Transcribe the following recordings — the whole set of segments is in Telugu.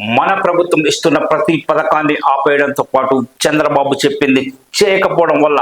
మన ప్రభుత్వం ఇస్తున్న ప్రతి పథకాన్ని ఆపేయడంతో పాటు చంద్రబాబు చెప్పింది చేయకపోవడం వల్ల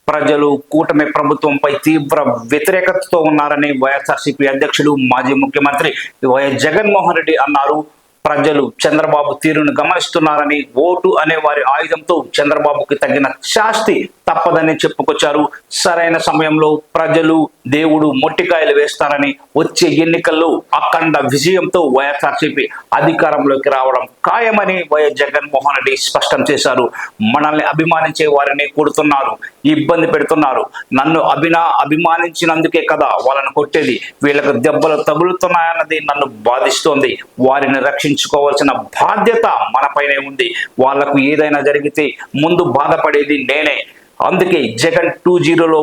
ప్రజలు కూటమి ప్రభుత్వంపై తీవ్ర వ్యతిరేకతతో ఉన్నారని వైఎస్ఆర్సీపీ అధ్యక్షుడు మాజీ ముఖ్యమంత్రి వైఎస్ జగన్మోహన్ రెడ్డి అన్నారు. ప్రజలు చంద్రబాబు తీరును గమనిస్తున్నారని, ఓటు అనే వారి ఆయుధంతో చంద్రబాబుకి తగిన శాస్తి తప్పదని చెప్పుకొచ్చారు. సరైన సమయంలో ప్రజలు దేవుడు మొట్టికాయలు వేస్తారని, వచ్చే ఎన్నికల్లో అఖండ విజయంతో వైఎస్ఆర్సీపీ అధికారంలోకి రావడం ఖాయమని వైఎస్ జగన్మోహన్ రెడ్డి స్పష్టం చేశారు. మనల్ని అభిమానించే వారిని కొడుతున్నారు, ఇబ్బంది పెడుతున్నారు. నన్ను అభిమానించినందుకే కదా వాళ్ళని కొట్టేది. వీళ్ళకు దెబ్బలు తగులుతున్నాయన్నది నన్ను బాధిస్తోంది. వారిని రక్షించుకోవాల్సిన బాధ్యత మనపైనే ఉంది. వాళ్లకు ఏదైనా జరిగితే ముందు బాధపడేది నేనే. అందుకే జగన్ 2.0లో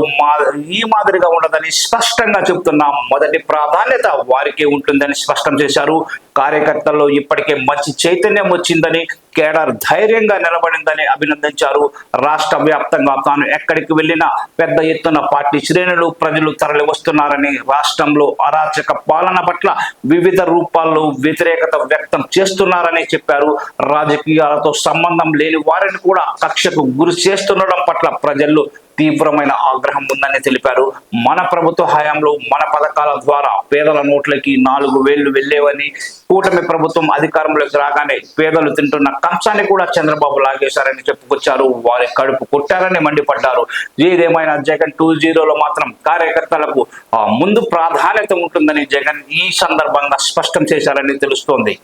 ఈ మాదిరిగా ఉండదని స్పష్టంగా చెబుతున్నా. మొదటి ప్రాధాన్యత వారికే ఉంటుందని స్పష్టం చేశారు. కార్యకర్తల్లో ఇప్పటికే మంచి చైతన్యం వచ్చిందని, కేడర్ ధైర్యంగా నిలబడిందని అభినందించారు. రాష్ట్ర వ్యాప్తంగా తాను ఎక్కడికి వెళ్ళినా పెద్ద ఎత్తున పార్టీ శ్రేణులు ప్రజలు తరలి వస్తున్నారని, రాష్ట్రంలో అరాచక పాలన పట్ల వివిధ రూపాల్లో వ్యతిరేకత వ్యక్తం చేస్తున్నారని చెప్పారు. రాజకీయాలతో సంబంధం లేని వారిని కూడా కక్షకు గురి చేస్తుండడం పట్ల ప్రజల్లో తీవ్రమైన ఆగ్రహం ఉందని తెలిపారు. మన ప్రభుత్వ హయాంలో మన పథకాల ద్వారా పేదల నోట్లకి 4,000 వెళ్ళేవని, కూటమి ప్రభుత్వం అధికారంలోకి రాగానే పేదలు తింటున్న కంచాన్ని కూడా చంద్రబాబు లాగేశారని చెప్పుకొచ్చారు. వారి కడుపు కొట్టారని మండిపడ్డారు. ఏదేమైనా జగన్ 2.0లో మాత్రం కార్యకర్తలకు ముందు ప్రాధాన్యత ఉంటుందని జగన్ ఈ సందర్భంగా స్పష్టం చేశారని తెలుస్తోంది.